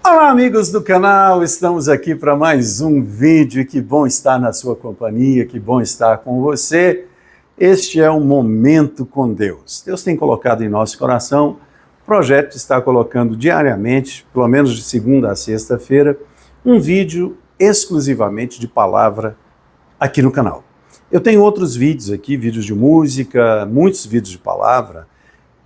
Olá, amigos do canal, estamos aqui para mais um vídeo. Que bom estar na sua companhia, que bom estar com você. Este é um momento com Deus. Deus tem colocado em nosso coração o projeto de estar colocando diariamente, pelo menos de segunda a sexta-feira, um vídeo exclusivamente de palavra aqui no canal. Eu tenho outros vídeos aqui, vídeos de música, muitos vídeos de palavra.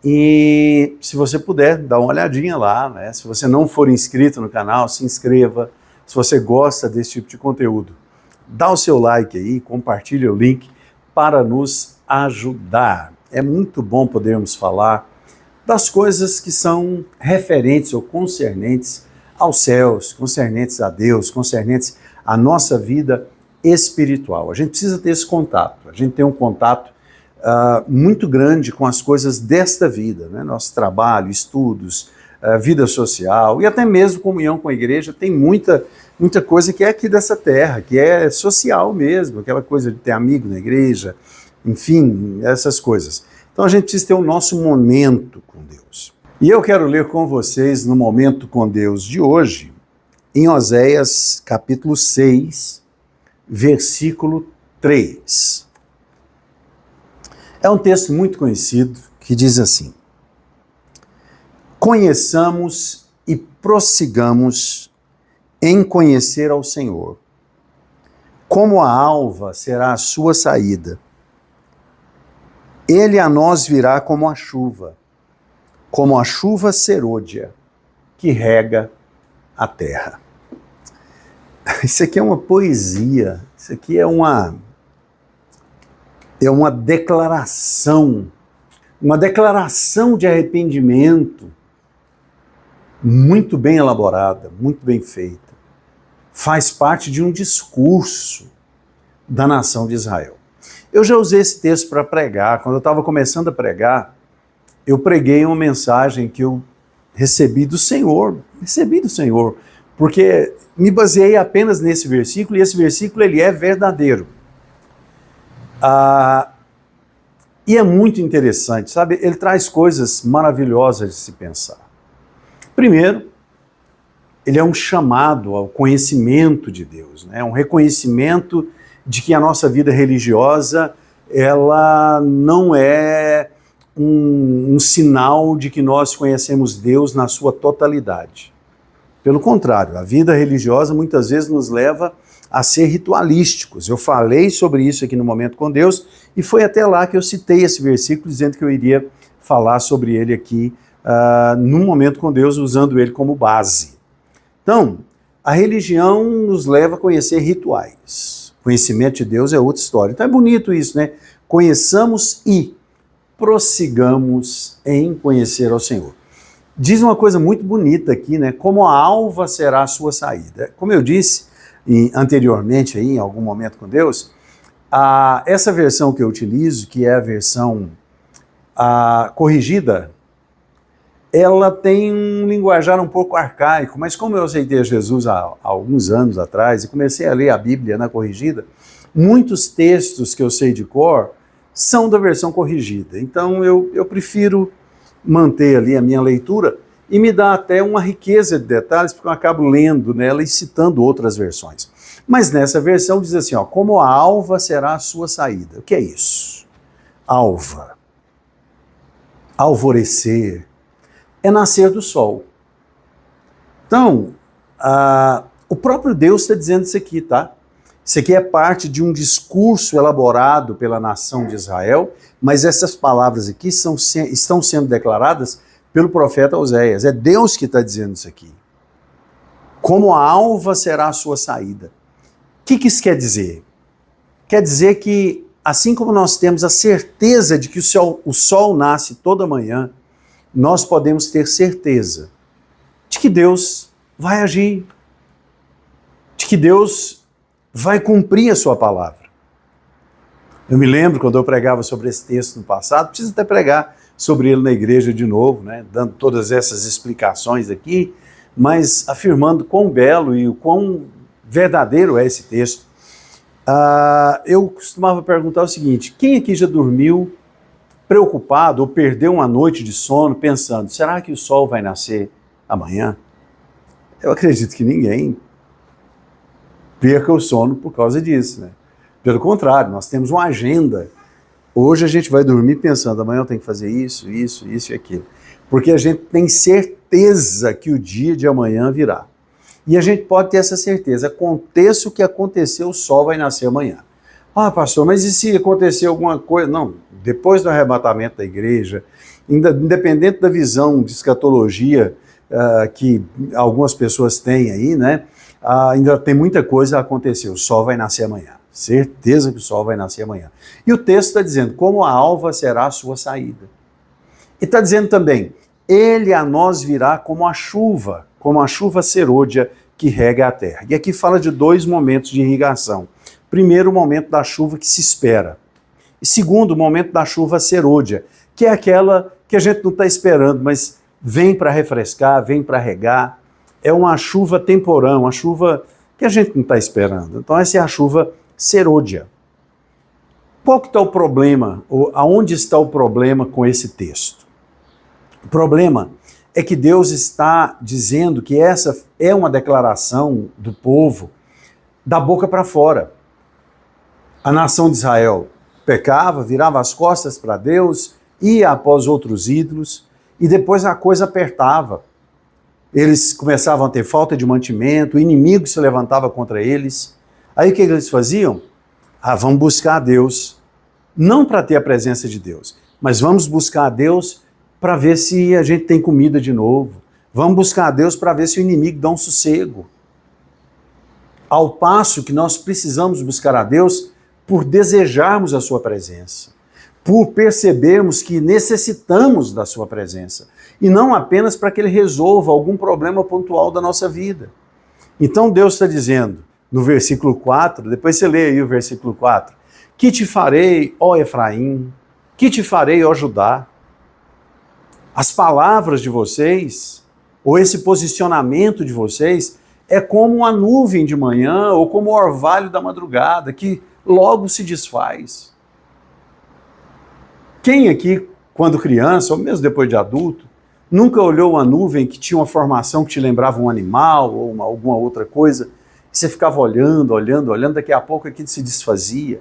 E se você puder, dá uma olhadinha lá, né? Se você não for inscrito no canal, se inscreva. Se você gosta desse tipo de conteúdo, dá o seu like aí, compartilha o link para nos ajudar. É muito bom podermos falar das coisas que são referentes ou concernentes aos céus, concernentes a Deus, concernentes à nossa vida espiritual. A gente precisa ter esse contato, a gente tem um contato muito grande com as coisas desta vida, né? Nosso trabalho, estudos, vida social e até mesmo comunhão com a igreja. Tem muita coisa que é aqui dessa terra, que é social mesmo, aquela coisa de ter amigo na igreja, enfim, essas coisas. Então a gente precisa ter o nosso momento com Deus. E eu quero ler com vocês no momento com Deus de hoje, em Oséias capítulo 6, versículo 3. É um texto muito conhecido que diz assim: conheçamos e prossigamos em conhecer ao Senhor. Como a alva será a sua saída. Ele a nós virá como a chuva serôdia que rega a terra. Isso aqui é uma poesia, isso aqui é uma declaração de arrependimento muito bem elaborada, muito bem feita. Faz parte de um discurso da nação de Israel. Eu já usei esse texto para pregar. Quando eu estava começando a pregar, eu preguei uma mensagem que eu recebi do Senhor, porque me baseei apenas nesse versículo, e esse versículo ele é verdadeiro. E é muito interessante, sabe? Ele traz coisas maravilhosas de se pensar. Primeiro, ele é um chamado ao conhecimento de Deus, né? Um reconhecimento de que a nossa vida religiosa, ela não é um sinal de que nós conhecemos Deus na sua totalidade. Pelo contrário, a vida religiosa muitas vezes nos leva a ser ritualísticos. Eu falei sobre isso aqui no Momento com Deus e foi até lá que eu citei esse versículo dizendo que eu iria falar sobre ele aqui no Momento com Deus, usando ele como base. Então, a religião nos leva a conhecer rituais. Conhecimento de Deus é outra história. Então é bonito isso, né? Conheçamos e prossigamos em conhecer ao Senhor. Diz uma coisa muito bonita aqui, né? Como a alva será a sua saída. Como eu disse anteriormente, aí, em algum Momento com Deus, essa versão que eu utilizo, que é a versão corrigida, ela tem um linguajar um pouco arcaico, mas como eu aceitei a Jesus há alguns anos atrás e comecei a ler a Bíblia na corrigida, muitos textos que eu sei de cor são da versão corrigida. Então eu prefiro manter ali a minha leitura e me dá até uma riqueza de detalhes, porque eu acabo lendo nela e citando outras versões. Mas nessa versão diz assim, ó, como a alva será a sua saída. O que é isso? Alva. Alvorecer. É nascer do sol. Então, o próprio Deus está dizendo isso aqui, tá? Isso aqui é parte de um discurso elaborado pela nação de Israel, mas essas palavras aqui estão sendo declaradas pelo profeta Oséias. É Deus que está dizendo isso aqui. Como a alva será a sua saída. O que isso quer dizer? Quer dizer que, assim como nós temos a certeza de que o sol nasce toda manhã, nós podemos ter certeza de que Deus vai agir, de que Deus vai cumprir a sua palavra. Eu me lembro quando eu pregava sobre esse texto no passado, preciso até pregar sobre ele na igreja de novo, né, dando todas essas explicações aqui, mas afirmando quão belo e o quão verdadeiro é esse texto. Eu costumava perguntar o seguinte: quem aqui já dormiu preocupado ou perdeu uma noite de sono pensando, será que o sol vai nascer amanhã? Eu acredito que ninguém perca o sono por causa disso, né? Pelo contrário, nós temos uma agenda. Hoje a gente vai dormir pensando, amanhã eu tenho que fazer isso, isso, isso e aquilo. Porque a gente tem certeza que o dia de amanhã virá. E a gente pode ter essa certeza, aconteça o que aconteceu, o sol vai nascer amanhã. Ah, pastor, mas e se acontecer alguma coisa? Não, depois do arrebatamento da igreja, independente da visão de escatologia que algumas pessoas têm aí, né? Ainda tem muita coisa a acontecer, o sol vai nascer amanhã. Certeza que o sol vai nascer amanhã. E o texto está dizendo, como a alva será a sua saída. E está dizendo também, ele a nós virá como a chuva serôdia que rega a terra. E aqui fala de dois momentos de irrigação. Primeiro, o momento da chuva que se espera. E segundo, o momento da chuva serôdia, que é aquela que a gente não está esperando, mas vem para refrescar, vem para regar. É uma chuva temporã, uma chuva que a gente não está esperando. Então essa é a chuva serôdia. Qual que está o problema, ou aonde está o problema com esse texto? O problema é que Deus está dizendo que essa é uma declaração do povo da boca para fora. A nação de Israel pecava, virava as costas para Deus, ia após outros ídolos, e depois a coisa apertava. Eles começavam a ter falta de mantimento, o inimigo se levantava contra eles. Aí o que eles faziam? Vamos buscar a Deus, não para ter a presença de Deus, mas vamos buscar a Deus para ver se a gente tem comida de novo. Vamos buscar a Deus para ver se o inimigo dá um sossego. Ao passo que nós precisamos buscar a Deus por desejarmos a sua presença, por percebermos que necessitamos da sua presença, e não apenas para que ele resolva algum problema pontual da nossa vida. Então Deus está dizendo, no versículo 4, depois você lê aí o versículo 4, que te farei, ó Efraim, que te farei, ó Judá. As palavras de vocês, ou esse posicionamento de vocês, é como uma nuvem de manhã, ou como o orvalho da madrugada, que logo se desfaz. Quem aqui, quando criança, ou mesmo depois de adulto, nunca olhou uma nuvem que tinha uma formação que te lembrava um animal, ou alguma outra coisa, e você ficava olhando, daqui a pouco aquilo se desfazia?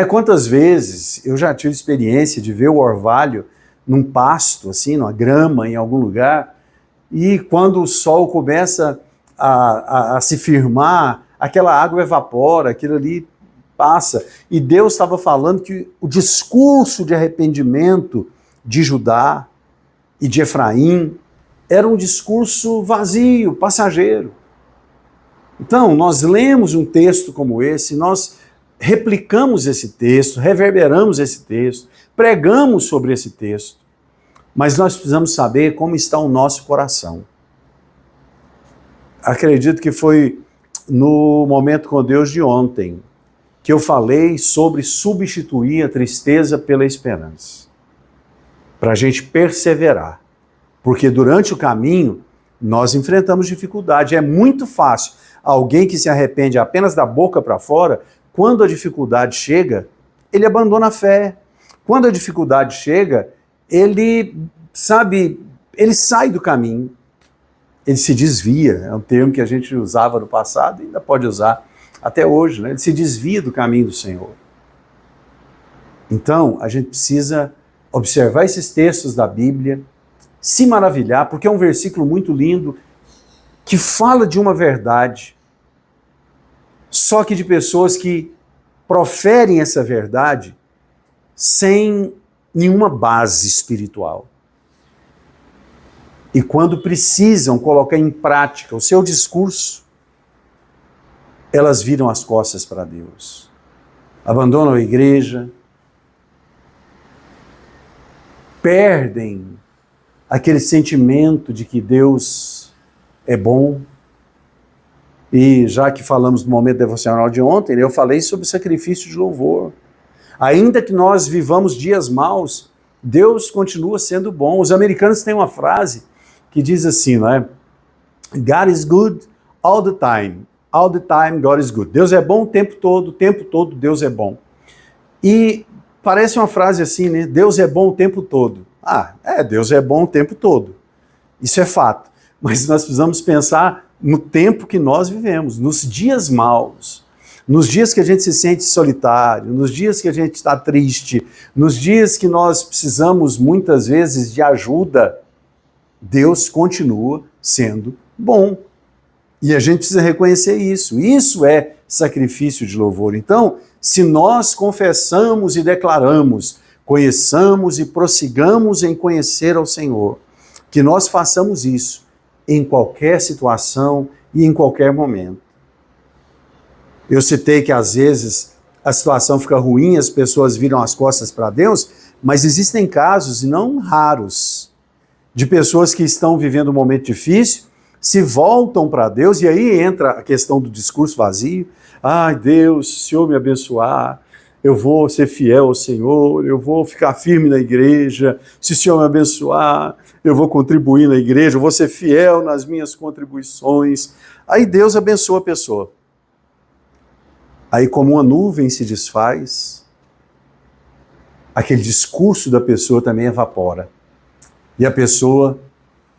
Quantas vezes eu já tive experiência de ver o orvalho num pasto, assim, numa grama, em algum lugar, e quando o sol começa a se firmar, aquela água evapora, aquilo ali passa. E Deus estava falando que o discurso de arrependimento de Judá e de Efraim era um discurso vazio, passageiro. Então, nós lemos um texto como esse, nós replicamos esse texto, reverberamos esse texto, pregamos sobre esse texto, mas nós precisamos saber como está o nosso coração. Acredito que foi no Momento com Deus de ontem que eu falei sobre substituir a tristeza pela esperança, para a gente perseverar, porque durante o caminho nós enfrentamos dificuldade. É muito fácil alguém que se arrepende apenas da boca para fora, quando a dificuldade chega, ele abandona a fé. Quando a dificuldade chega, ele sai do caminho, ele se desvia. É um termo que a gente usava no passado e ainda pode usar até hoje, né? Ele se desvia do caminho do Senhor. Então, a gente precisa observar esses textos da Bíblia, se maravilhar, porque é um versículo muito lindo, que fala de uma verdade, só que de pessoas que proferem essa verdade sem nenhuma base espiritual. E quando precisam colocar em prática o seu discurso, elas viram as costas para Deus, abandonam a igreja, perdem aquele sentimento de que Deus é bom. E já que falamos do momento devocional de ontem, eu falei sobre o sacrifício de louvor. Ainda que nós vivamos dias maus, Deus continua sendo bom. Os americanos têm uma frase que diz assim, não é? God is good all the time. All the time God is good. Deus é bom o tempo todo Deus é bom. E parece uma frase assim, né? Deus é bom o tempo todo. Deus é bom o tempo todo. Isso é fato. mas nós precisamos pensar no tempo que nós vivemos, nos dias maus, nos dias que a gente se sente solitário, nos dias que a gente está triste, nos dias que nós precisamos muitas vezes de ajuda. Deus continua sendo bom. E a gente precisa reconhecer isso. Isso é sacrifício de louvor. Então, se nós confessamos e declaramos, conheçamos e prossigamos em conhecer ao Senhor, que nós façamos isso em qualquer situação e em qualquer momento. Eu citei que às vezes a situação fica ruim, as pessoas viram as costas para Deus, mas existem casos, e não raros, de pessoas que estão vivendo um momento difícil, se voltam para Deus, e aí entra a questão do discurso vazio. Ai, Deus, se o Senhor me abençoar, eu vou ser fiel ao Senhor, eu vou ficar firme na igreja, se o Senhor me abençoar, eu vou contribuir na igreja, eu vou ser fiel nas minhas contribuições. Aí Deus abençoa a pessoa. Aí, como uma nuvem se desfaz, aquele discurso da pessoa também evapora. E a pessoa,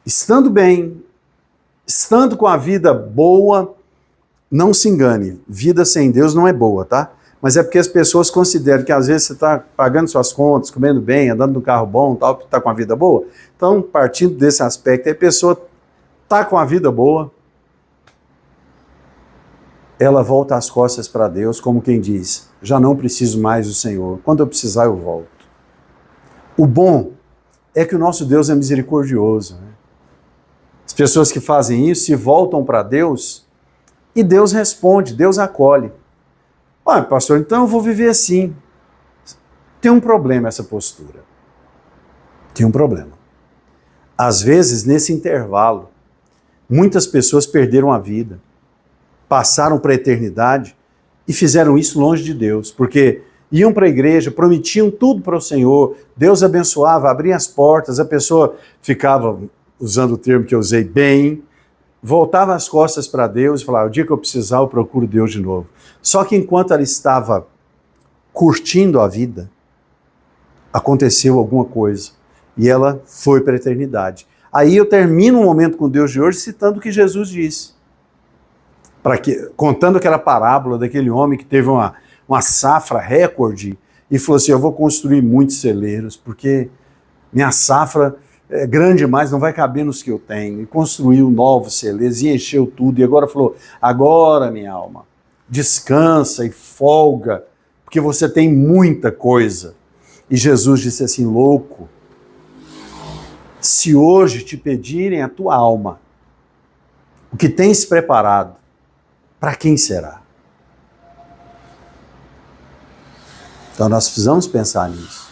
estando bem, estando com a vida boa, não se engane, vida sem Deus não é boa, tá? Mas é porque as pessoas consideram que às vezes você está pagando suas contas, comendo bem, andando no carro bom, tal, está com a vida boa. Então, partindo desse aspecto, a pessoa está com a vida boa, ela volta as costas para Deus, como quem diz, já não preciso mais do Senhor, quando eu precisar eu volto. O bom é que o nosso Deus é misericordioso, né? As pessoas que fazem isso se voltam para Deus e Deus responde, Deus acolhe. Olha, pastor, então eu vou viver assim. Tem um problema essa postura. Tem um problema. Às vezes, nesse intervalo, muitas pessoas perderam a vida, passaram para a eternidade e fizeram isso longe de Deus, porque iam para a igreja, prometiam tudo para o Senhor, Deus abençoava, abria as portas, a pessoa ficava, usando o termo que eu usei, bem, voltava as costas para Deus e falava, o dia que eu precisar eu procuro Deus de novo. Só que enquanto ela estava curtindo a vida, aconteceu alguma coisa e ela foi para a eternidade. Aí eu termino um momento com Deus de hoje citando o que Jesus disse. Contando aquela parábola daquele homem que teve uma safra recorde e falou assim, eu vou construir muitos celeiros, porque minha safra é grande demais, não vai caber nos que eu tenho. E construiu novos celeiros e encheu tudo. E agora falou, agora minha alma, descansa e folga, porque você tem muita coisa. E Jesus disse assim, louco, se hoje te pedirem a tua alma, o que tens preparado, para quem será? Então nós precisamos pensar nisso.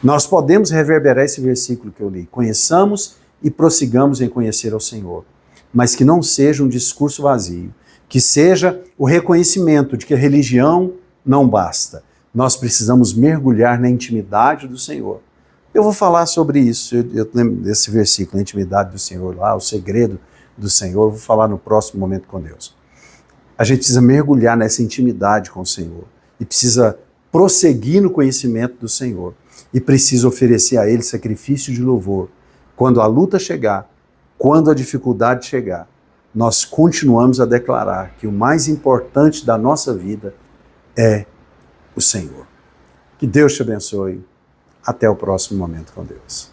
Nós podemos reverberar esse versículo que eu li. Conheçamos e prossigamos em conhecer ao Senhor. Mas que não seja um discurso vazio. Que seja o reconhecimento de que a religião não basta. Nós precisamos mergulhar na intimidade do Senhor. Eu vou falar sobre isso. Eu lembro desse versículo, a intimidade do Senhor lá, o segredo do Senhor. Eu vou falar no próximo momento com Deus. A gente precisa mergulhar nessa intimidade com o Senhor e precisa prosseguir no conhecimento do Senhor e precisa oferecer a Ele sacrifício de louvor. Quando a luta chegar, quando a dificuldade chegar, nós continuamos a declarar que o mais importante da nossa vida é o Senhor. Que Deus te abençoe. Até o próximo momento com Deus.